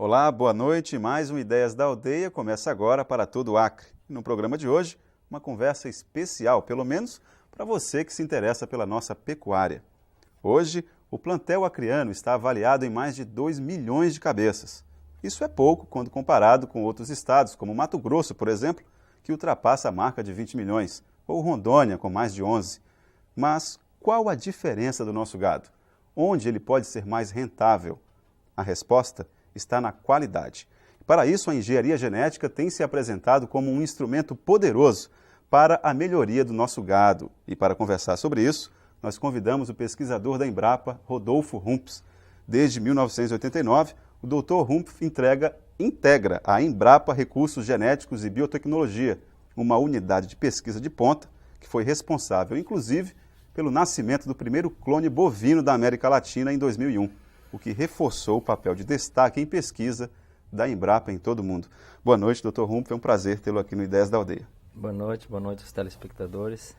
Olá, boa noite. Mais um Ideias da Aldeia começa agora para todo o Acre. E no programa de hoje, uma conversa especial, pelo menos para você que se interessa pela nossa pecuária. Hoje, o plantel acreano está avaliado em mais de 2 milhões de cabeças. Isso é pouco quando comparado com outros estados, como Mato Grosso, por exemplo, que ultrapassa a marca de 20 milhões, ou Rondônia, com mais de 11. Mas qual a diferença do nosso gado? Onde ele pode ser mais rentável? A resposta está na qualidade. Para isso, a engenharia genética tem se apresentado como um instrumento poderoso para a melhoria do nosso gado. E para conversar sobre isso, nós convidamos o pesquisador da Embrapa, Rodolfo Rumpf. Desde 1989, o Dr. Rumpf integra a Embrapa Recursos Genéticos e Biotecnologia, uma unidade de pesquisa de ponta que foi responsável, inclusive, pelo nascimento do primeiro clone bovino da América Latina em 2001. O que reforçou o papel de destaque em pesquisa da Embrapa em todo o mundo. Boa noite, Dr. Rumpf, é um prazer tê-lo aqui no Ideias da Aldeia. Boa noite aos telespectadores.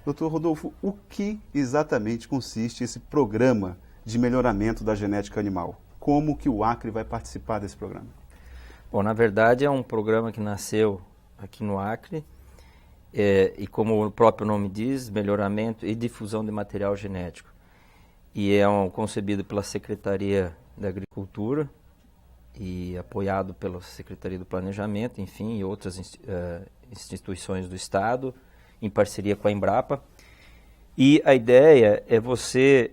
Dr. Rodolfo, o que exatamente consiste esse programa de melhoramento da genética animal? Como que o Acre vai participar desse programa? Bom, na verdade é um programa que nasceu aqui no Acre e como o próprio nome diz, melhoramento e difusão de material genético. E é concebido pela Secretaria da Agricultura e apoiado pela Secretaria do Planejamento, enfim, e outras instituições do Estado, em parceria com a Embrapa. E a ideia é você,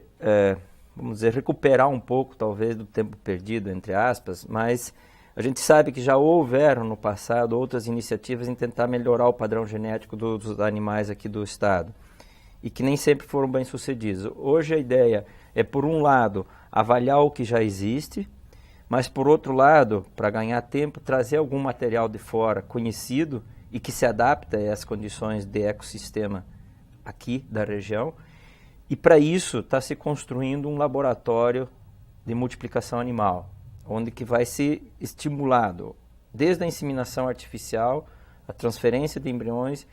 vamos dizer, recuperar um pouco, talvez, do tempo perdido, entre aspas, mas a gente sabe que já houveram no passado outras iniciativas em tentar melhorar o padrão genético dos animais aqui do Estado, e que nem sempre foram bem sucedidos. Hoje a ideia é, por um lado, avaliar o que já existe, mas por outro lado, para ganhar tempo, trazer algum material de fora conhecido e que se adapta às condições de ecossistema aqui da região. E para isso está se construindo um laboratório de multiplicação animal, onde que vai ser estimulado desde a inseminação artificial, a transferência de embriões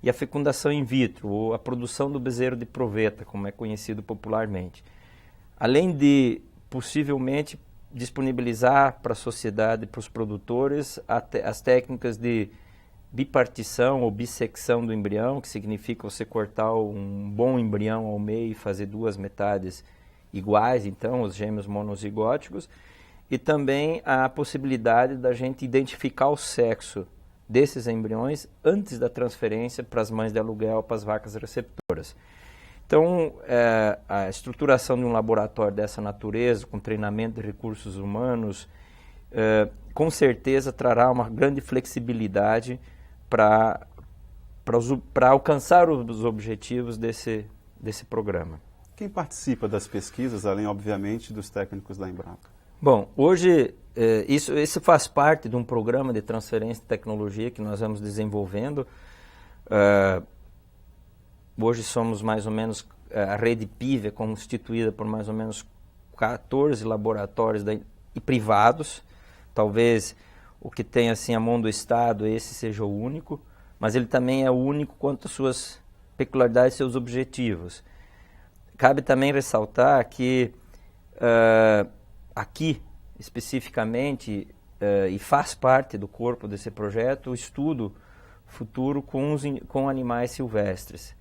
e a fecundação in vitro, ou a produção do bezerro de proveta, como é conhecido popularmente. Além de, possivelmente, disponibilizar para a sociedade, para os produtores, as técnicas de bipartição ou bissecção do embrião, que significa você cortar um bom embrião ao meio e fazer 2 metades iguais, então, os gêmeos monozigóticos, e também a possibilidade da gente identificar o sexo desses embriões antes da transferência para as mães de aluguel, para as vacas receptoras. Então, a estruturação de um laboratório dessa natureza, com treinamento de recursos humanos, com certeza trará uma grande flexibilidade para alcançar os objetivos desse programa. Quem participa das pesquisas, além, obviamente, dos técnicos da Embrapa? Bom, hoje isso faz parte de um programa de transferência de tecnologia que nós vamos desenvolvendo. Hoje somos mais ou menos, a rede PIV é constituída por mais ou menos 14 laboratórios e privados. Talvez o que tem assim a mão do Estado, esse seja o único, mas ele também é o único quanto às suas peculiaridades e seus objetivos. Cabe também ressaltar que aqui, especificamente, e faz parte do corpo desse projeto, o estudo futuro com animais silvestres.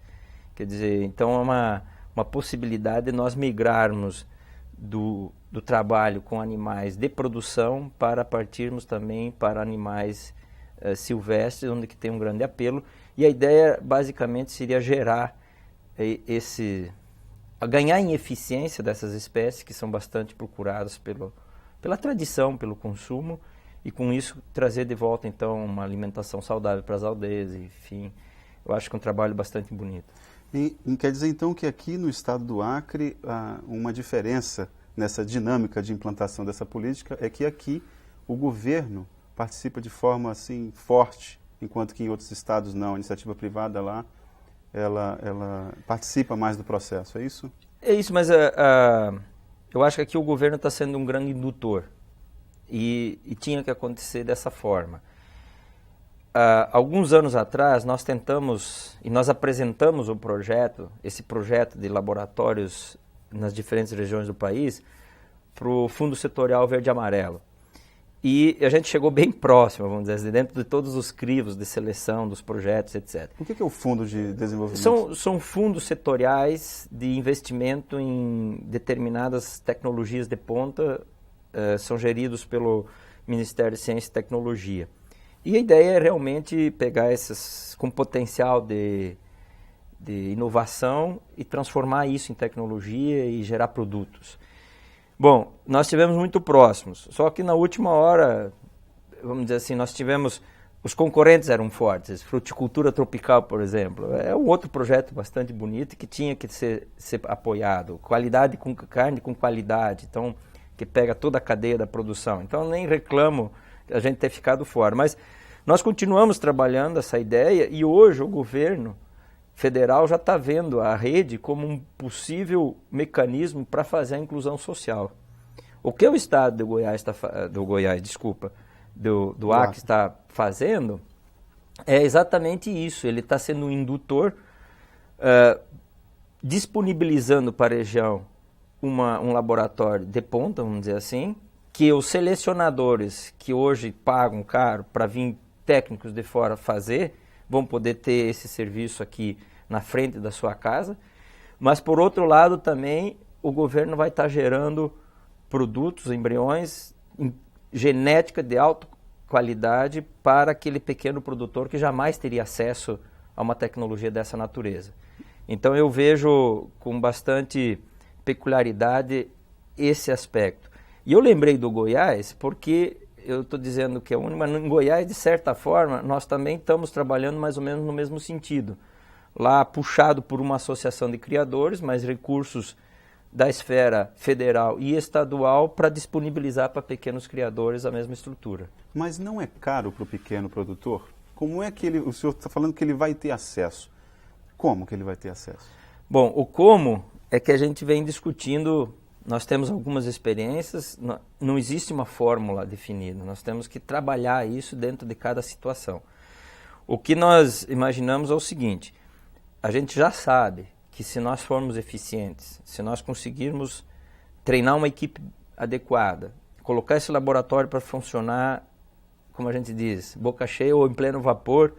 Quer dizer, então é uma possibilidade de nós migrarmos do trabalho com animais de produção para partirmos também para animais silvestres, onde que tem um grande apelo. E a ideia, basicamente, seria gerar ganhar em eficiência dessas espécies que são bastante procuradas pela tradição, pelo consumo, e com isso trazer de volta então uma alimentação saudável para as aldeias, enfim. Eu acho que é um trabalho bastante bonito. E quer dizer então que aqui no estado do Acre, uma diferença nessa dinâmica de implantação dessa política é que aqui o governo participa de forma assim forte, enquanto que em outros estados não, a iniciativa privada lá ela participa mais do processo, é isso? É isso, mas eu acho que aqui o governo está sendo um grande indutor e tinha que acontecer dessa forma. Alguns anos atrás nós tentamos e nós apresentamos esse projeto de laboratórios nas diferentes regiões do país para o Fundo Setorial Verde e Amarelo. e a gente chegou bem próximo, vamos dizer assim, dentro de todos os crivos de seleção dos projetos, etc. O que é o Fundo de Desenvolvimento? São fundos setoriais de investimento em determinadas tecnologias de ponta, são geridos pelo Ministério de Ciência e Tecnologia. E a ideia é realmente pegar esses com potencial de inovação e transformar isso em tecnologia e gerar produtos. Bom, nós estivemos muito próximos, só que na última hora, vamos dizer assim, os concorrentes eram fortes, fruticultura tropical, por exemplo, é um outro projeto bastante bonito que tinha que ser apoiado, qualidade com carne com qualidade, então, que pega toda a cadeia da produção. Então, nem reclamo a gente ter ficado fora, mas nós continuamos trabalhando essa ideia e hoje o governo federal já está vendo a rede como um possível mecanismo para fazer a inclusão social. O que o Estado do Acre está fazendo é exatamente isso. Ele está sendo um indutor, disponibilizando para a região um laboratório de ponta, vamos dizer assim, que os selecionadores que hoje pagam caro para vir técnicos de fora fazer, vão poder ter esse serviço aqui na frente da sua casa, mas por outro lado também o governo vai estar gerando produtos, embriões, genética de alta qualidade para aquele pequeno produtor que jamais teria acesso a uma tecnologia dessa natureza. Então eu vejo com bastante peculiaridade esse aspecto. E eu lembrei do Goiás porque eu estou dizendo que é único, mas em Goiás, de certa forma, nós também estamos trabalhando mais ou menos no mesmo sentido. Lá, puxado por uma associação de criadores, mas recursos da esfera federal e estadual para disponibilizar para pequenos criadores a mesma estrutura. Mas não é caro para o pequeno produtor? Como é que o senhor está falando que ele vai ter acesso? Como que ele vai ter acesso? Bom, o como é que a gente vem discutindo. Nós temos algumas experiências, não existe uma fórmula definida, nós temos que trabalhar isso dentro de cada situação. O que nós imaginamos é o seguinte, a gente já sabe que se nós formos eficientes, se nós conseguirmos treinar uma equipe adequada, colocar esse laboratório para funcionar, como a gente diz, boca cheia ou em pleno vapor,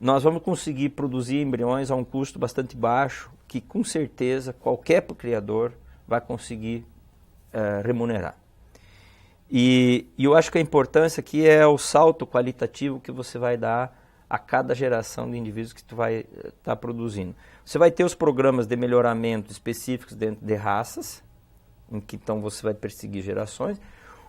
nós vamos conseguir produzir embriões a um custo bastante baixo, que com certeza qualquer criador vai conseguir remunerar. E eu acho que a importância aqui é o salto qualitativo que você vai dar a cada geração de indivíduos que tu vai estar produzindo. Você vai ter os programas de melhoramento específicos dentro de raças, em que então você vai perseguir gerações,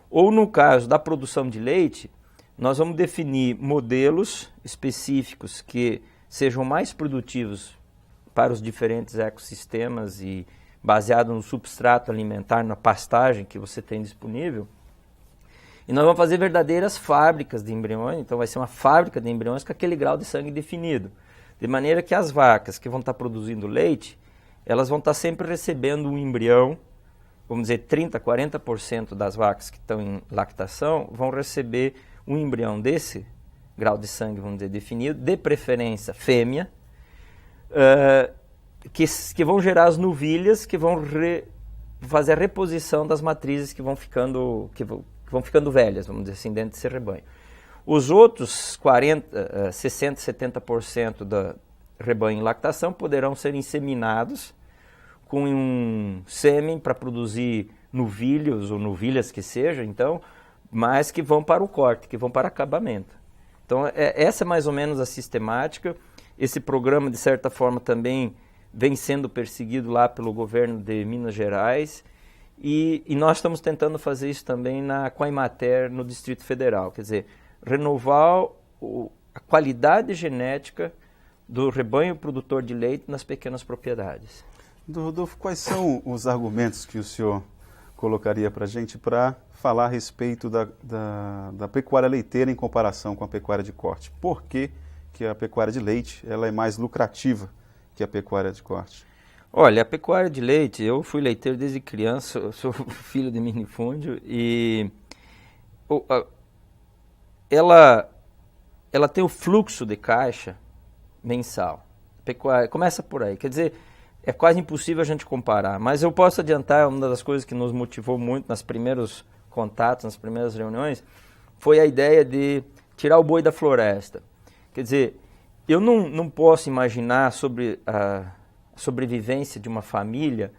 ou no caso da produção de leite, nós vamos definir modelos específicos que sejam mais produtivos para os diferentes ecossistemas e baseado no substrato alimentar, na pastagem que você tem disponível. E nós vamos fazer verdadeiras fábricas de embriões, então vai ser uma fábrica de embriões com aquele grau de sangue definido. De maneira que as vacas que vão estar produzindo leite, elas vão estar sempre recebendo um embrião, vamos dizer 30%, 40% das vacas que estão em lactação vão receber um embrião desse grau de sangue, vamos dizer, definido, de preferência fêmea, que vão gerar as novilhas que vão fazer a reposição das matrizes que vão ficando velhas, vamos dizer assim, dentro desse rebanho. Os outros 60%, 70% do rebanho em lactação poderão ser inseminados com um sêmen para produzir novilhos ou novilhas que seja, então, mas que vão para o corte, que vão para acabamento. Então, essa é mais ou menos a sistemática. Esse programa, de certa forma, também vem sendo perseguido lá pelo governo de Minas Gerais e nós estamos tentando fazer isso também com a Emater no Distrito Federal, quer dizer, renovar a qualidade genética do rebanho produtor de leite nas pequenas propriedades. Rodolfo, quais são os argumentos que o senhor colocaria para a gente para falar a respeito da pecuária leiteira em comparação com a pecuária de corte? Por que a pecuária de leite ela é mais lucrativa que a pecuária de corte? Olha, a pecuária de leite, eu fui leiteiro desde criança, eu sou filho de minifúndio e ela tem o fluxo de caixa mensal. Pecuária, começa por aí, quer dizer, é quase impossível a gente comparar, mas eu posso adiantar, uma das coisas que nos motivou muito nos primeiros contatos, nas primeiras reuniões, foi a ideia de tirar o boi da floresta. Quer dizer, eu não posso imaginar sobre a sobrevivência de uma família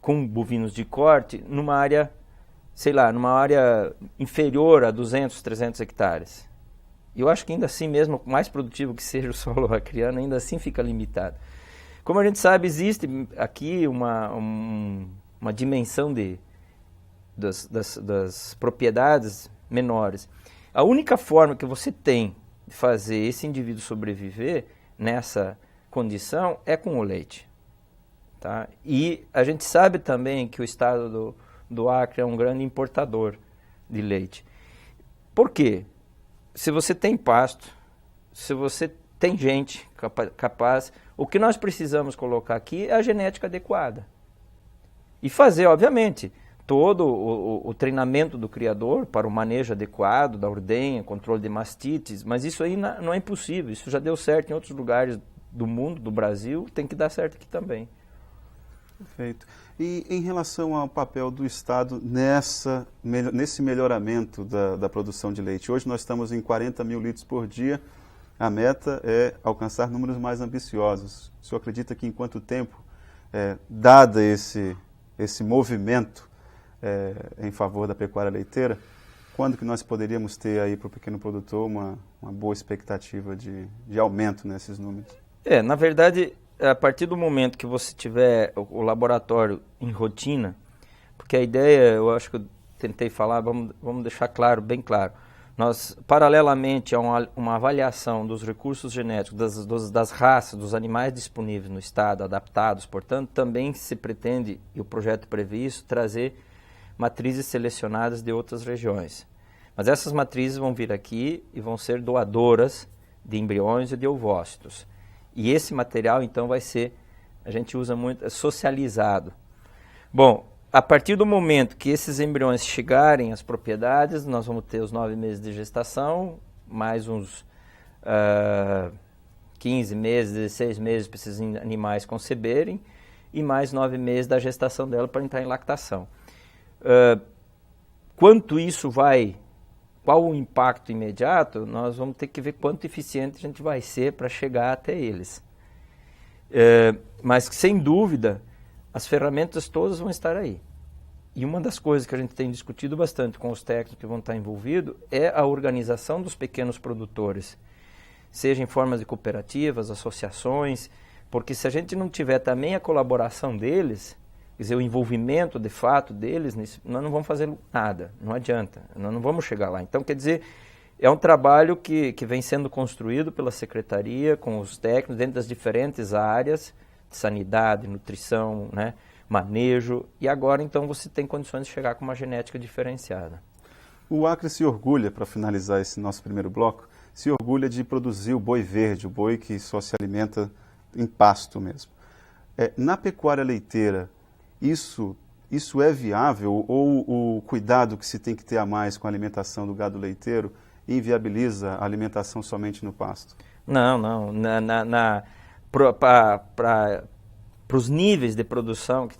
com bovinos de corte numa área, sei lá, numa área inferior a 200, 300 hectares. Eu acho que ainda assim mesmo, mais produtivo que seja o solo acriano, ainda assim fica limitado. Como a gente sabe, existe aqui uma dimensão das propriedades menores. A única forma que você tem de fazer esse indivíduo sobreviver nessa condição é com o leite. Tá? E a gente sabe também que o estado do Acre é um grande importador de leite. Por quê? Se você tem pasto, se você tem gente capaz, o que nós precisamos colocar aqui é a genética adequada. E fazer, obviamente, todo o treinamento do criador para o manejo adequado da ordenha, controle de mastites, mas isso aí não é impossível. Isso já deu certo em outros lugares do mundo, do Brasil, tem que dar certo aqui também. Perfeito. E em relação ao papel do Estado nesse melhoramento da produção de leite? Hoje nós estamos em 40 mil litros por dia, a meta é alcançar números mais ambiciosos. O senhor acredita que em quanto tempo, dada esse movimento em favor da pecuária leiteira, quando que nós poderíamos ter aí para o pequeno produtor uma boa expectativa de aumento nesses números? Na verdade, a partir do momento que você tiver o laboratório em rotina, porque a ideia, eu acho que eu tentei falar, vamos deixar claro, bem claro, nós, paralelamente a uma avaliação dos recursos genéticos, das raças, dos animais disponíveis no estado, adaptados, portanto, também se pretende, e o projeto prevê isso, trazer matrizes selecionadas de outras regiões. Mas essas matrizes vão vir aqui e vão ser doadoras de embriões e de ovócitos. E esse material, então, vai ser, a gente usa muito, socializado. Bom, a partir do momento que esses embriões chegarem às propriedades, nós vamos ter os 9 meses de gestação, mais uns 15 meses, 16 meses para esses animais conceberem, e mais 9 meses da gestação dela para entrar em lactação. Quanto isso qual o impacto imediato, nós vamos ter que ver quanto eficiente a gente vai ser para chegar até eles. Mas, sem dúvida, as ferramentas todas vão estar aí. E uma das coisas que a gente tem discutido bastante com os técnicos que vão estar envolvidos é a organização dos pequenos produtores, seja em formas de cooperativas, associações, porque se a gente não tiver também a colaboração deles, quer dizer, o envolvimento de fato deles, nós não vamos fazer nada, não adianta, nós não vamos chegar lá. Então, quer dizer, é um trabalho que vem sendo construído pela Secretaria, com os técnicos, dentro das diferentes áreas, sanidade, nutrição, né, manejo, e agora então você tem condições de chegar com uma genética diferenciada. O Acre se orgulha, para finalizar esse nosso primeiro bloco, se orgulha de produzir o boi verde, o boi que só se alimenta em pasto mesmo. Na pecuária leiteira, isso é viável ou o cuidado que se tem que ter a mais com a alimentação do gado leiteiro inviabiliza a alimentação somente no pasto? Não. Para os níveis de produção que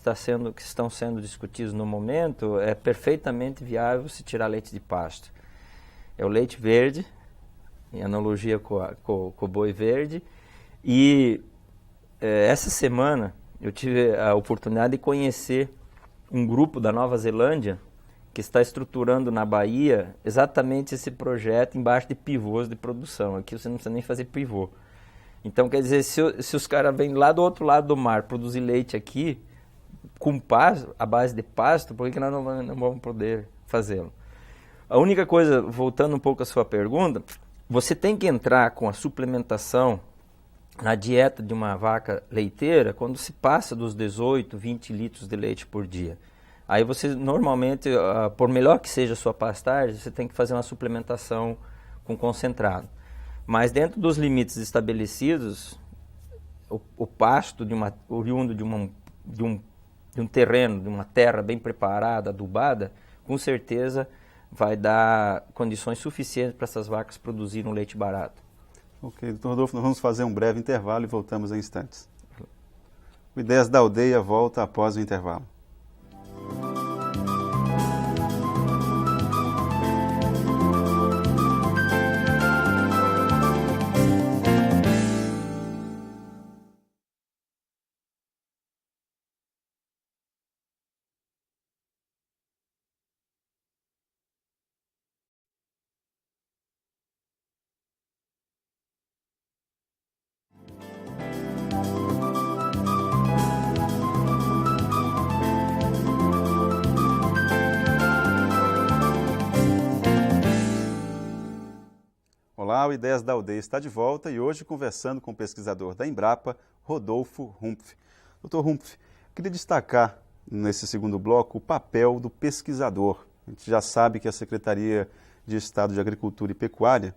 estão sendo discutidos no momento, é perfeitamente viável se tirar leite de pasto. É o leite verde, em analogia com o boi verde, e essa semana eu tive a oportunidade de conhecer um grupo da Nova Zelândia que está estruturando na Bahia exatamente esse projeto embaixo de pivôs de produção. Aqui você não precisa nem fazer pivô. Então, quer dizer, se os caras vêm lá do outro lado do mar produzir leite aqui, com pasto, à base de pasto, por que nós não vamos poder fazê-lo? A única coisa, voltando um pouco à sua pergunta, você tem que entrar com a suplementação na dieta de uma vaca leiteira quando se passa dos 18, 20 litros de leite por dia. Aí você, normalmente, por melhor que seja a sua pastagem, você tem que fazer uma suplementação com concentrado. Mas dentro dos limites estabelecidos, o pasto oriundo de um terreno, de uma terra bem preparada, adubada, com certeza vai dar condições suficientes para essas vacas produzirem um leite barato. Ok, doutor Rodolfo, nós vamos fazer um breve intervalo e voltamos em instantes. O Ideias da Aldeia volta após o intervalo. Olá, o Ideias da Aldeia está de volta e hoje conversando com o pesquisador da Embrapa, Rodolfo Rumpf. Dr. Rumpf, queria destacar nesse segundo bloco o papel do pesquisador. A gente já sabe que a Secretaria de Estado de Agricultura e Pecuária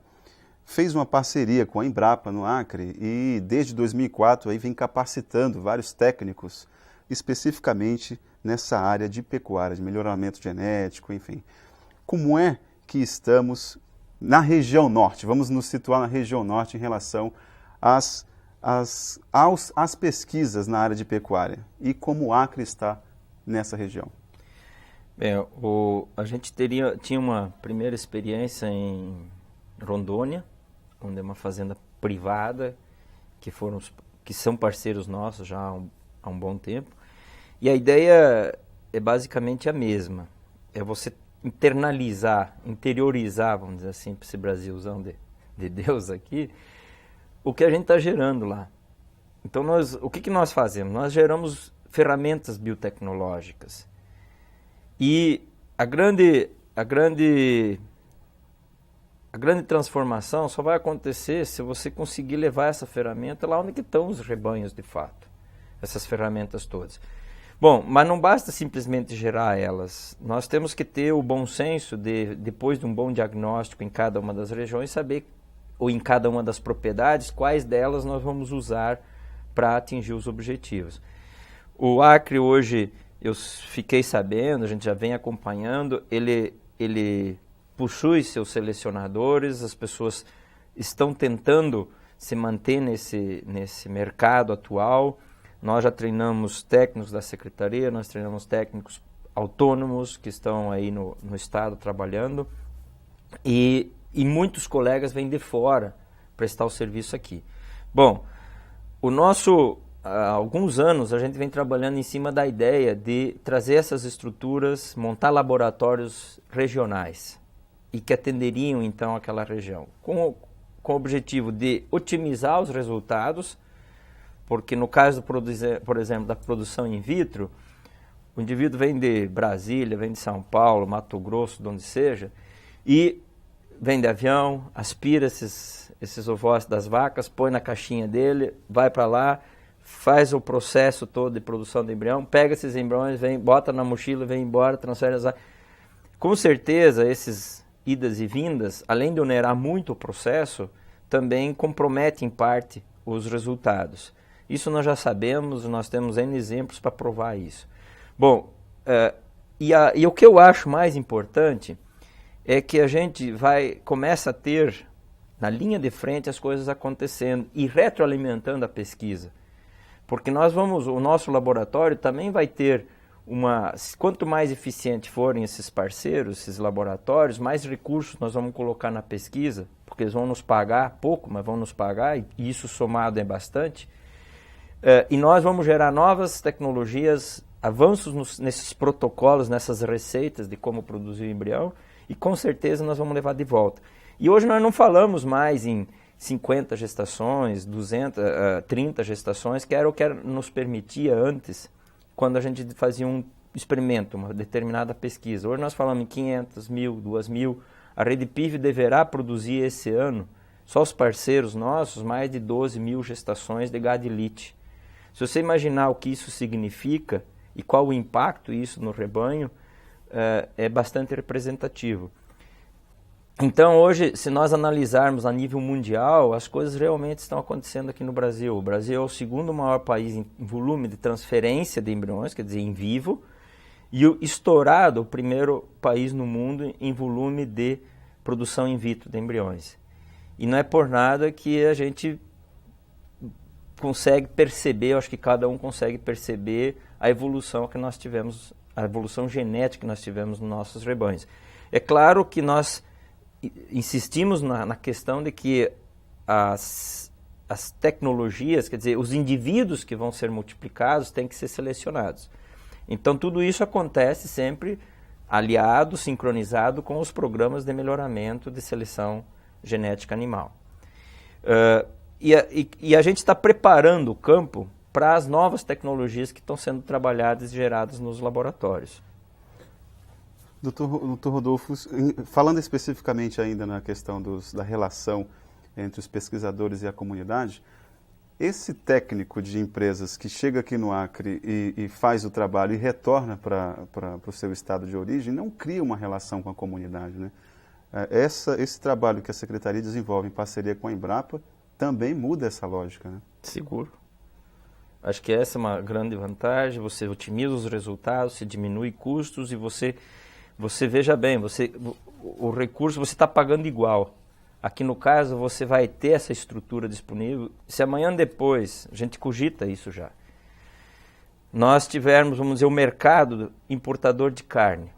fez uma parceria com a Embrapa no Acre e desde 2004 aí vem capacitando vários técnicos especificamente nessa área de pecuária, de melhoramento genético, enfim. Como é que estamos na região norte? Vamos nos situar na região norte em relação às pesquisas na área de pecuária e como o Acre está nessa região. Bem, a gente tinha uma primeira experiência em Rondônia, onde é uma fazenda privada, que são parceiros nossos já há um bom tempo. E a ideia é basicamente a mesma. É você interiorizar, vamos dizer assim, para esse Brasilzão de Deus aqui, o que a gente está gerando lá. Então, o que nós fazemos? Nós geramos ferramentas biotecnológicas. E a grande transformação só vai acontecer se você conseguir levar essa ferramenta lá onde estão os rebanhos de fato, essas ferramentas todas. Bom, mas não basta simplesmente gerar elas. Nós temos que ter o bom senso de, depois de um bom diagnóstico em cada uma das regiões, saber, ou em cada uma das propriedades, quais delas nós vamos usar para atingir os objetivos. O Acre hoje, eu fiquei sabendo, a gente já vem acompanhando, ele possui seus selecionadores, as pessoas estão tentando se manter nesse mercado atual. Nós já treinamos técnicos da Secretaria, nós treinamos técnicos autônomos que estão aí no estado trabalhando e muitos colegas vêm de fora prestar o serviço aqui. Bom, há alguns anos a gente vem trabalhando em cima da ideia de trazer essas estruturas, montar laboratórios regionais e que atenderiam então aquela região, com o objetivo de otimizar os resultados, porque no caso, por exemplo, da produção in vitro, o indivíduo vem de Brasília, vem de São Paulo, Mato Grosso, de onde seja, e vem de avião, aspira esses ovócitos das vacas, põe na caixinha dele, vai para lá, faz o processo todo de produção de embrião, pega esses embriões, bota na mochila, vem embora, transfere as vacas. Com certeza, esses idas e vindas, além de onerar muito o processo, também compromete em parte os resultados. Isso nós já sabemos, nós temos N exemplos para provar isso. Bom, e o que eu acho mais importante é que a gente começa a ter, na linha de frente, as coisas acontecendo e retroalimentando a pesquisa. Porque o nosso laboratório também vai ter quanto mais eficiente forem esses parceiros, esses laboratórios, mais recursos nós vamos colocar na pesquisa, porque eles vão nos pagar pouco, mas vão nos pagar, e isso somado é bastante. E nós vamos gerar novas tecnologias, avanços nesses protocolos, nessas receitas de como produzir o embrião, e com certeza nós vamos levar de volta. E hoje nós não falamos mais em 50 gestações, 30 gestações, que era o que nos permitia antes, quando a gente fazia um experimento, uma determinada pesquisa. Hoje nós falamos em 500, 1.000, 2.000. A Rede PIV deverá produzir esse ano, só os parceiros nossos, mais de 12.000 gestações de gado elite. Se você imaginar o que isso significa e qual o impacto isso no rebanho, é bastante representativo. Então hoje, se nós analisarmos a nível mundial, as coisas realmente estão acontecendo aqui no Brasil. O Brasil é o segundo maior país em volume de transferência de embriões, quer dizer, em vivo, e o primeiro país no mundo em volume de produção in vitro de embriões. E não é por nada que a gente consegue perceber, eu acho que cada um consegue perceber a evolução que nós tivemos, a evolução genética que nós tivemos nos nossos rebanhos. É claro que nós insistimos na questão de que as tecnologias, quer dizer, os indivíduos que vão ser multiplicados têm que ser selecionados. Então tudo isso acontece sempre aliado, sincronizado com os programas de melhoramento de seleção genética animal. E a gente está preparando o campo para as novas tecnologias que estão sendo trabalhadas e geradas nos laboratórios. Doutor Rodolfo, falando especificamente ainda na questão da relação entre os pesquisadores e a comunidade. Esse técnico de empresas que chega aqui no Acre e faz o trabalho e retorna para o seu estado de origem, não cria uma relação com a comunidade, né? Esse trabalho que a Secretaria desenvolve em parceria com a Embrapa também muda essa lógica, né? Seguro. Acho que essa é uma grande vantagem, você otimiza os resultados, você diminui custos e você veja bem, o recurso você está pagando igual. Aqui no caso você vai ter essa estrutura disponível. Se amanhã depois, a gente cogita isso já, nós tivermos, vamos dizer, o mercado importador de carne,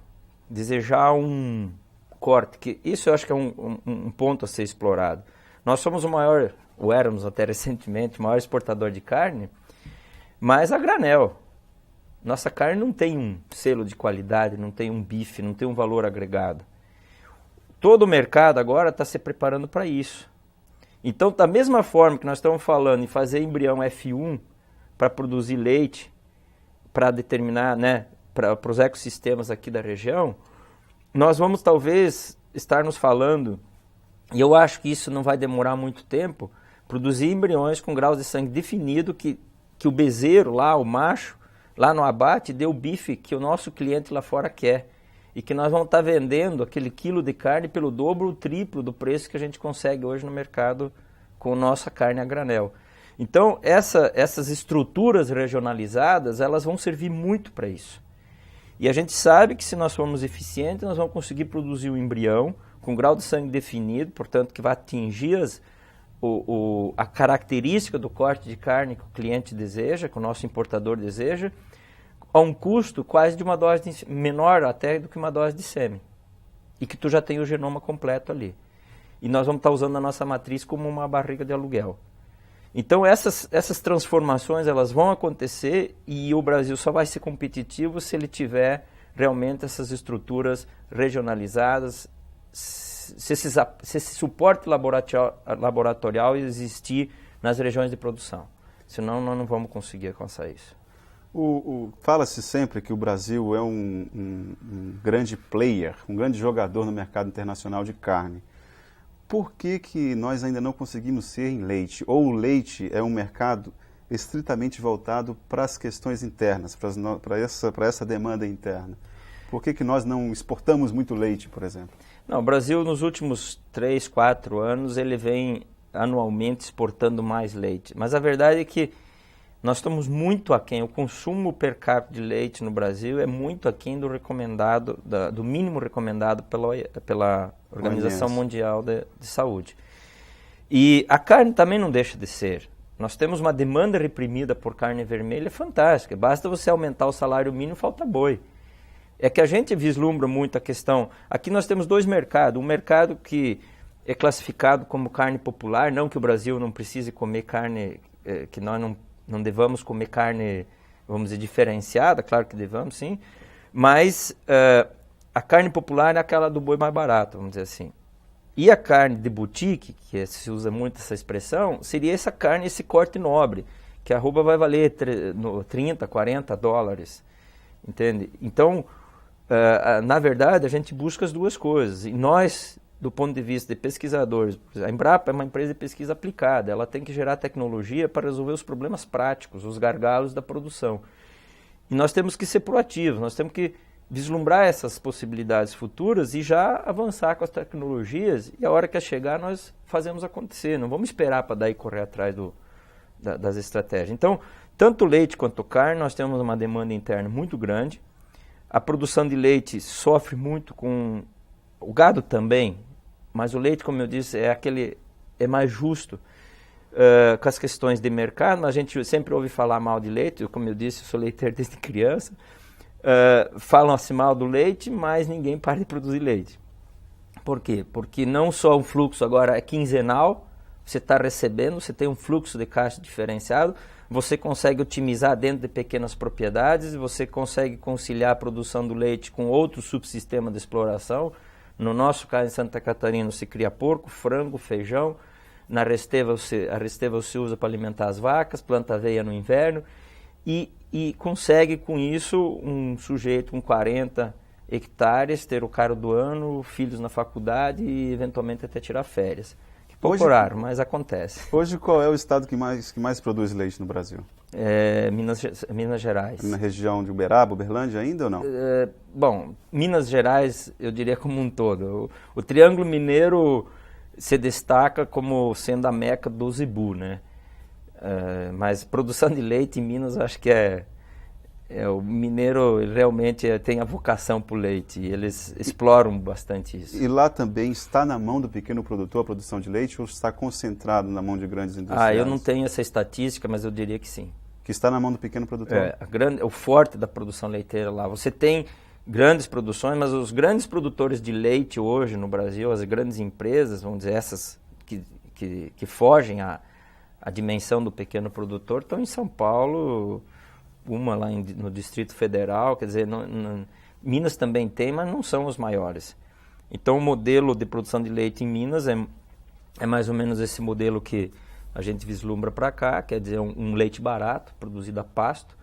desejar um corte, que isso eu acho que é um ponto a ser explorado. Nós somos o maior, ou éramos até recentemente, o maior exportador de carne, mas a granel. Nossa carne não tem um selo de qualidade, não tem um bife, não tem um valor agregado. Todo o mercado agora está se preparando para isso. Então, da mesma forma que nós estamos falando em fazer embrião F1 para produzir leite, para determinar, né, para os ecossistemas aqui da região, nós vamos talvez estar nos falando, e eu acho que isso não vai demorar muito tempo, produzir embriões com graus de sangue definido que o bezerro lá, o macho, lá no abate, dê o bife que o nosso cliente lá fora quer. E que nós vamos estar vendendo aquele quilo de carne pelo dobro ou triplo do preço que a gente consegue hoje no mercado com nossa carne a granel. Então, essas estruturas regionalizadas, elas vão servir muito para isso. E a gente sabe que se nós formos eficientes, nós vamos conseguir produzir um embrião com grau de sangue definido, portanto, que vai atingir a característica do corte de carne que o cliente deseja, que o nosso importador deseja, a um custo quase de uma dose menor até do que uma dose de sêmen. E que tu já tem o genoma completo ali. E nós vamos estar usando a nossa matriz como uma barriga de aluguel. Então essas transformações elas vão acontecer e o Brasil só vai ser competitivo se ele tiver realmente essas estruturas regionalizadas, se esse suporte laboratorial existir nas regiões de produção. Senão nós não vamos conseguir alcançar isso. Fala-se sempre que o Brasil é um grande player, um grande jogador no mercado internacional de carne. Por que nós ainda não conseguimos ser em leite? Ou o leite é um mercado estritamente voltado para as questões internas, para essa demanda interna? Por que nós não exportamos muito leite, por exemplo? Não, o Brasil nos últimos 3, 4 anos ele vem anualmente exportando mais leite. Mas a verdade é que nós estamos muito aquém. O consumo per capita de leite no Brasil é muito aquém do recomendado, do mínimo recomendado pela Organização Mundial de Saúde. E a carne também não deixa de ser. Nós temos uma demanda reprimida por carne vermelha fantástica. Basta você aumentar o salário mínimo, falta boi. É que a gente vislumbra muito a questão. Aqui nós temos dois mercados. Um mercado que é classificado como carne popular, não que o Brasil não precise comer carne, que nós não devamos comer carne, vamos dizer, diferenciada, claro que devamos, sim, mas a carne popular é aquela do boi mais barato, vamos dizer assim. E a carne de boutique, que se usa muito essa expressão, seria essa carne, esse corte nobre, que a arroba vai valer 30, 40 dólares, entende? Então, na verdade, a gente busca as duas coisas, e nós, do ponto de vista de pesquisadores, a Embrapa é uma empresa de pesquisa aplicada, ela tem que gerar tecnologia para resolver os problemas práticos, os gargalos da produção. E nós temos que ser proativos, nós temos que vislumbrar essas possibilidades futuras e já avançar com as tecnologias, e a hora que chegar nós fazemos acontecer, não vamos esperar para daí correr atrás das estratégias. Então, tanto leite quanto carne, nós temos uma demanda interna muito grande, a produção de leite sofre muito com o gado também, mas o leite, como eu disse, é mais justo com as questões de mercado, mas a gente sempre ouve falar mal de leite, como eu disse, eu sou leiteiro desde criança, falam-se mal do leite, mas ninguém para de produzir leite. Por quê? Porque não só o fluxo agora é quinzenal, você está recebendo, você tem um fluxo de caixa diferenciado, você consegue otimizar dentro de pequenas propriedades, você consegue conciliar a produção do leite com outro subsistema de exploração. No nosso caso, em Santa Catarina, se cria porco, frango, feijão. Na Resteva, a Resteva se usa para alimentar as vacas, planta aveia no inverno. E consegue, com isso, um sujeito com 40 hectares ter o caro do ano, filhos na faculdade e, eventualmente, até tirar férias. Pouco raro, mas acontece. Hoje, qual é o estado que mais produz leite no Brasil? Minas Gerais. Na região de Uberaba, Uberlândia ainda ou não? Bom, Minas Gerais, eu diria como um todo. O Triângulo Mineiro se destaca como sendo a meca do zebu, né? Mas produção de leite em Minas, acho que o mineiro ele realmente tem a vocação para o leite, e eles exploram bastante isso. E lá também está na mão do pequeno produtor a produção de leite ou está concentrado na mão de grandes industriais? Eu não tenho essa estatística, mas eu diria que sim. Que está na mão do pequeno produtor? O forte da produção leiteira lá. Você tem grandes produções, mas os grandes produtores de leite hoje no Brasil, as grandes empresas, vamos dizer, essas que fogem à dimensão do pequeno produtor, estão em São Paulo, uma lá no Distrito Federal, quer dizer, Minas também tem, mas não são os maiores. Então o modelo de produção de leite em Minas é mais ou menos esse modelo que a gente vislumbra para cá, quer dizer, um leite barato, produzido a pasto,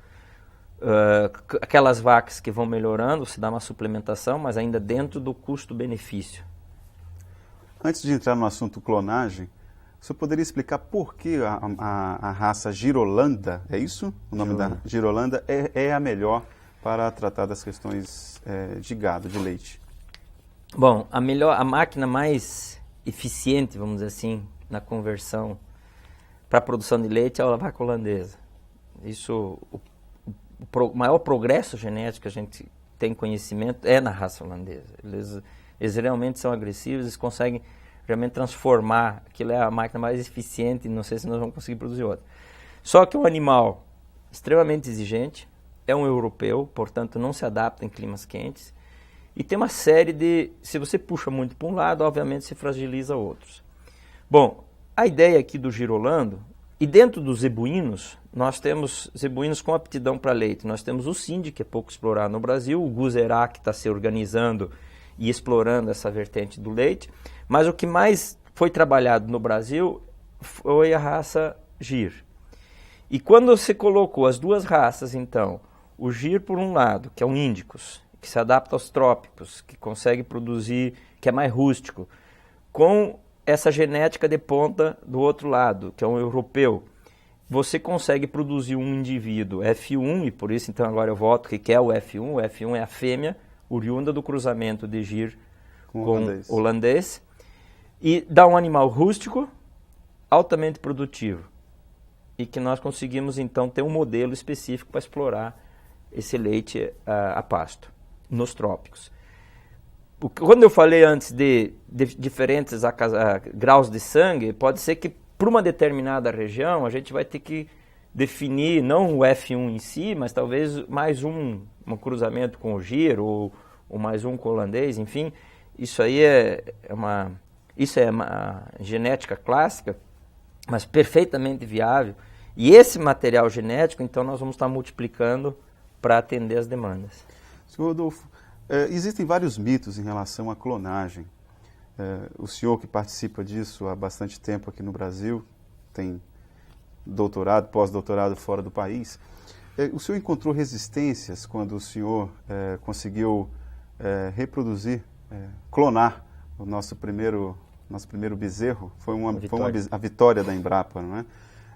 aquelas vacas que vão melhorando, se dá uma suplementação, mas ainda dentro do custo-benefício. Antes de entrar no assunto clonagem, o senhor poderia explicar por que a raça Girolanda, é isso? O nome da Girolanda é a melhor para tratar das questões de gado, de leite? Bom, a máquina mais eficiente, vamos dizer assim, na conversão para a produção de leite é a vaca holandesa. Isso, o maior progresso genético que a gente tem conhecimento é na raça holandesa. Eles realmente são agressivos, eles conseguem realmente transformar, aquilo é a máquina mais eficiente, não sei se nós vamos conseguir produzir outra. Só que é um animal extremamente exigente, é um europeu, portanto não se adapta em climas quentes, e tem uma série se você puxa muito para um lado, obviamente se fragiliza outros. Bom, a ideia aqui do girolando, e dentro dos zebuínos, nós temos zebuínos com aptidão para leite. Nós temos o Cindy, que é pouco explorado no Brasil, o Guzerá, que está se organizando e explorando essa vertente do leite. Mas o que mais foi trabalhado no Brasil foi a raça Gir. E quando você colocou as duas raças, então, o Gir por um lado, que é um Índicos, que se adapta aos trópicos, que consegue produzir, que é mais rústico, com essa genética de ponta do outro lado, que é um europeu, você consegue produzir um indivíduo F1, e por isso então agora eu volto que é o F1. O F1 é a fêmea oriunda do cruzamento de Gir com holandês, e dá um animal rústico, altamente produtivo, e que nós conseguimos então ter um modelo específico para explorar esse leite a pasto, nos trópicos. Quando eu falei antes de diferentes graus de sangue, pode ser que para uma determinada região a gente vai ter que definir não o F1 em si, mas talvez mais um cruzamento com o Gir ou mais um com o holandês, enfim. Isso aí é uma genética clássica, mas perfeitamente viável. E esse material genético, então, nós vamos estar multiplicando para atender as demandas. Senhor Rodolfo, existem vários mitos em relação à clonagem. O senhor que participa disso há bastante tempo aqui no Brasil, tem doutorado, pós-doutorado fora do país. O senhor encontrou resistências quando o senhor conseguiu reproduzir, clonar o nosso primeiro bezerro? Foi a vitória da Embrapa, não é?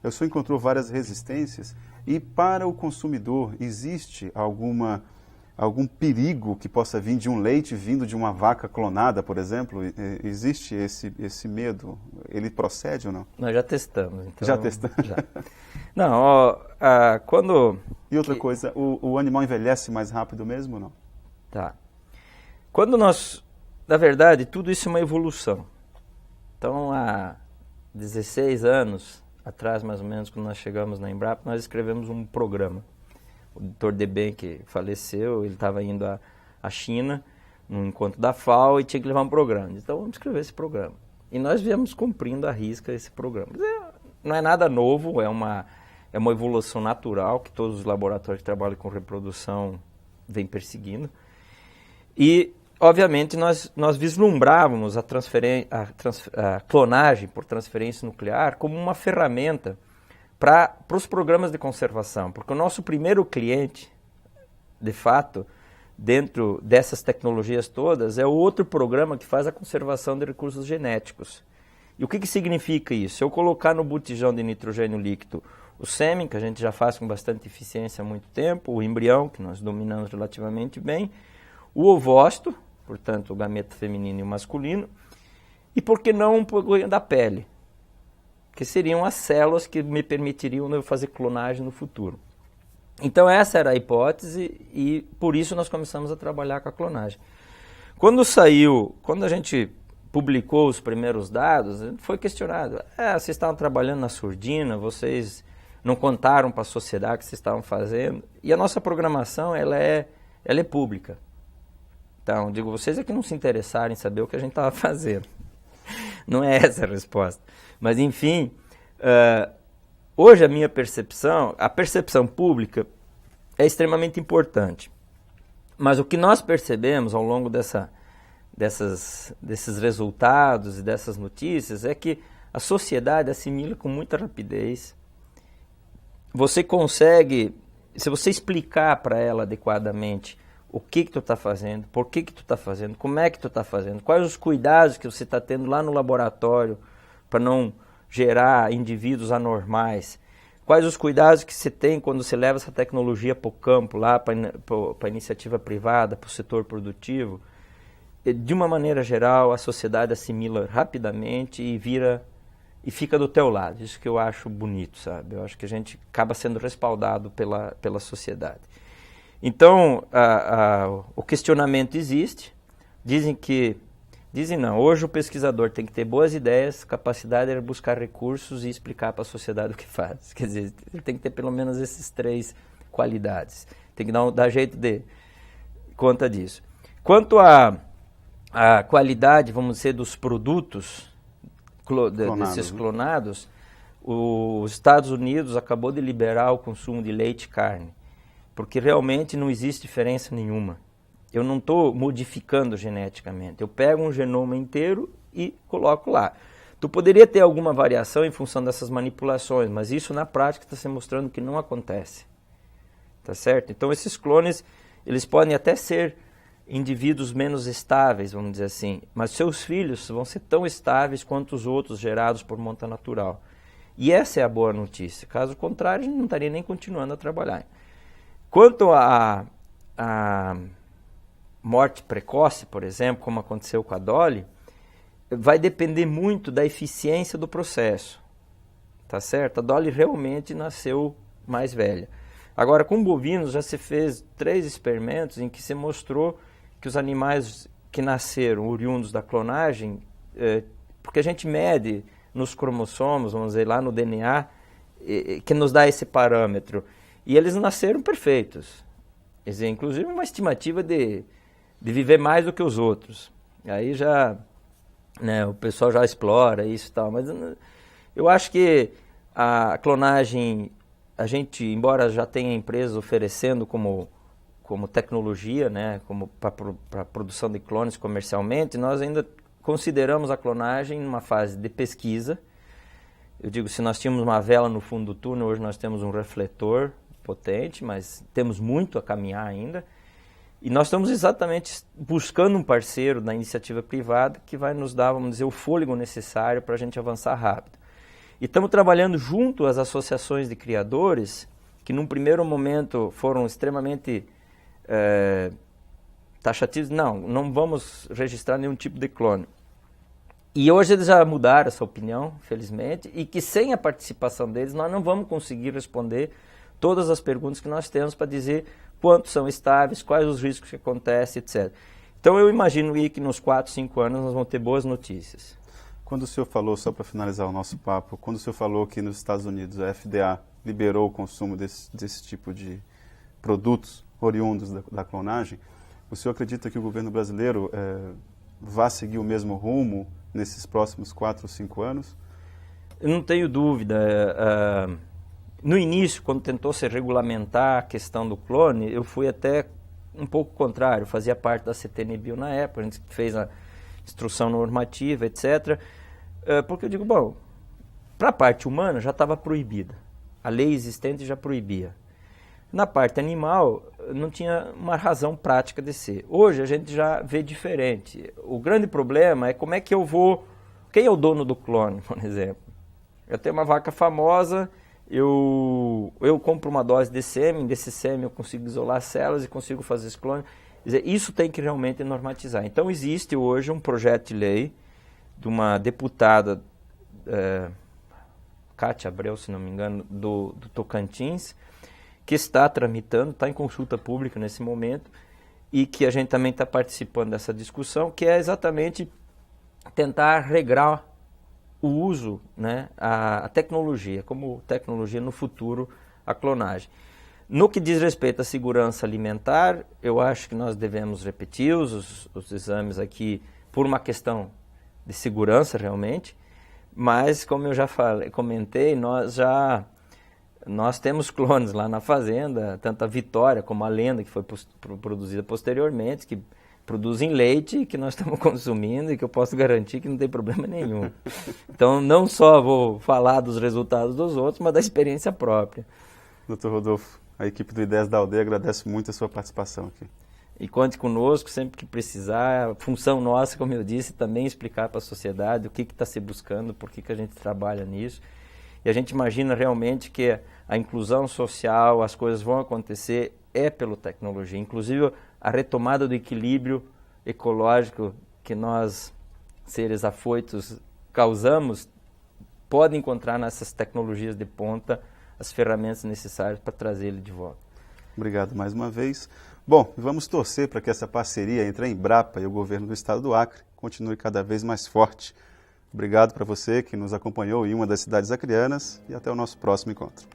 O senhor encontrou várias resistências e para o consumidor existe algum perigo que possa vir de um leite vindo de uma vaca clonada, por exemplo? Existe esse medo? Ele procede ou não? Nós já testamos. Então, já testamos? Já. Não, quando... E outra coisa, o animal envelhece mais rápido mesmo ou não? Tá. Quando na verdade, tudo isso é uma evolução. Então, há 16 anos atrás, mais ou menos, quando nós chegamos na Embrapa, nós escrevemos um programa. O Dr. Deben, que faleceu, ele estava indo à China, num encontro da FAO, e tinha que levar um programa. Então, vamos escrever esse programa. E nós viemos cumprindo à risca esse programa. Não é nada novo, é uma evolução natural que todos os laboratórios que trabalham com reprodução vêm perseguindo. E, obviamente, nós vislumbrávamos a clonagem por transferência nuclear como uma ferramenta para os programas de conservação, porque o nosso primeiro cliente, de fato, dentro dessas tecnologias todas, é o outro programa que faz a conservação de recursos genéticos, E o que significa isso? Se eu colocar no botijão de nitrogênio líquido o sêmen, que a gente já faz com bastante eficiência há muito tempo, o embrião, que nós dominamos relativamente bem, o ovócito, portanto o gameto feminino e o masculino, e por que não um pouco da pele, que seriam as células que me permitiriam eu fazer clonagem no futuro. Então essa era a hipótese e por isso nós começamos a trabalhar com a clonagem. Quando a gente publicou os primeiros dados, foi questionado, vocês estavam trabalhando na surdina, vocês não contaram para a sociedade o que vocês estavam fazendo, e a nossa programação ela é pública. Então, digo, vocês é que não se interessaram em saber o que a gente estava fazendo. Não é essa a resposta. Mas, enfim, hoje a percepção pública é extremamente importante. Mas o que nós percebemos ao longo desses resultados e dessas notícias é que a sociedade assimila com muita rapidez. Você consegue, se você explicar para ela adequadamente o que tu está fazendo, por que tu está fazendo, como é que tu está fazendo, quais os cuidados que você está tendo lá no laboratório para não gerar indivíduos anormais, quais os cuidados que você tem quando você leva essa tecnologia para o campo, lá para a iniciativa privada, para o setor produtivo. De uma maneira geral, a sociedade assimila rapidamente e fica do teu lado. Isso que eu acho bonito, sabe? Eu acho que a gente acaba sendo respaldado pela sociedade. Então, o questionamento existe. Dizem não, hoje o pesquisador tem que ter boas ideias, capacidade de buscar recursos e explicar para a sociedade o que faz. Quer dizer, ele tem que ter pelo menos essas 3 qualidades. Tem que dar jeito de conta disso. Quanto à qualidade, vamos dizer, dos produtos desses clonados, os Estados Unidos acabou de liberar o consumo de leite e carne, porque realmente não existe diferença nenhuma. Eu não estou modificando geneticamente, eu pego um genoma inteiro e coloco lá. Tu poderia ter alguma variação em função dessas manipulações, mas isso na prática está se mostrando que não acontece. Tá certo? Então esses clones, eles podem até ser indivíduos menos estáveis, vamos dizer assim, mas seus filhos vão ser tão estáveis quanto os outros gerados por monta natural. E essa é a boa notícia. Caso contrário, a gente não estaria nem continuando a trabalhar. Quanto à morte precoce, por exemplo, como aconteceu com a Dolly, vai depender muito da eficiência do processo. Tá certo? A Dolly realmente nasceu mais velha. Agora, com bovinos já se fez 3 experimentos em que se mostrou que os animais que nasceram oriundos da clonagem, porque a gente mede nos cromossomos, vamos dizer, lá no DNA, que nos dá esse parâmetro, e eles nasceram perfeitos. Quer dizer, inclusive uma estimativa de viver mais do que os outros. Aí já, né, o pessoal já explora isso e tal, mas eu acho que a clonagem, a gente, embora já tenha empresas oferecendo como tecnologia, né, como para a produção de clones comercialmente, nós ainda consideramos a clonagem numa fase de pesquisa. Eu digo, se nós tínhamos uma vela no fundo do túnel, hoje nós temos um refletor potente, mas temos muito a caminhar ainda. E nós estamos exatamente buscando um parceiro da iniciativa privada que vai nos dar, vamos dizer, o fôlego necessário para a gente avançar rápido. E estamos trabalhando junto às associações de criadores, que num primeiro momento foram extremamente taxativos. Não vamos registrar nenhum tipo de clone. E hoje eles já mudaram essa opinião, felizmente, e que sem a participação deles nós não vamos conseguir responder todas as perguntas que nós temos para dizer quantos são estáveis, quais os riscos que acontecem, etc. Então eu imagino que nos 4, 5 anos nós vamos ter boas notícias. Quando o senhor falou, só para finalizar o nosso papo, quando o senhor falou que nos Estados Unidos a FDA liberou o consumo desse tipo de produtos oriundos da clonagem, o senhor acredita que o governo brasileiro vai seguir o mesmo rumo nesses próximos 4 ou 5 anos? Eu não tenho dúvida. No início, quando tentou se regulamentar a questão do clone, eu fui até um pouco contrário, fazia parte da CTN-Bio na época, a gente fez a instrução normativa, etc. Porque eu digo, bom, para a parte humana já estava proibida, a lei existente já proibia. Na parte animal, não tinha uma razão prática de ser. Hoje a gente já vê diferente. O grande problema é como é que eu vou Quem é o dono do clone, por exemplo? Eu tenho uma vaca famosa, eu compro uma dose de sêmen, desse sêmen eu consigo isolar células e consigo fazer esse clone. Quer dizer, isso tem que realmente normatizar. Então existe hoje um projeto de lei de uma deputada, Cátia Abreu, se não me engano, do Tocantins, que está tramitando, está em consulta pública nesse momento, e que a gente também está participando dessa discussão, que é exatamente tentar regrar o uso, né, a tecnologia, como tecnologia no futuro, a clonagem. No que diz respeito à segurança alimentar, eu acho que nós devemos repetir os exames aqui por uma questão de segurança realmente, mas como eu já comentei, nós temos clones lá na fazenda, tanto a Vitória como a Lenda, que foi produzida posteriormente, que produzem leite que nós estamos consumindo e que eu posso garantir que não tem problema nenhum. Então, não só vou falar dos resultados dos outros, mas da experiência própria. Dr. Rodolfo, a equipe do Ideias da Aldeia agradece muito a sua participação aqui. E conte conosco sempre que precisar. A função nossa, como eu disse, também explicar para a sociedade o que está se buscando, por que a gente trabalha nisso. E a gente imagina realmente que a inclusão social, as coisas vão acontecer, pela tecnologia. Inclusive, a retomada do equilíbrio ecológico que nós, seres afoitos, causamos, pode encontrar nessas tecnologias de ponta as ferramentas necessárias para trazer ele de volta. Obrigado mais uma vez. Bom, vamos torcer para que essa parceria entre a Embrapa e o governo do estado do Acre continue cada vez mais forte. Obrigado para você que nos acompanhou em uma das cidades acreanas e até o nosso próximo encontro.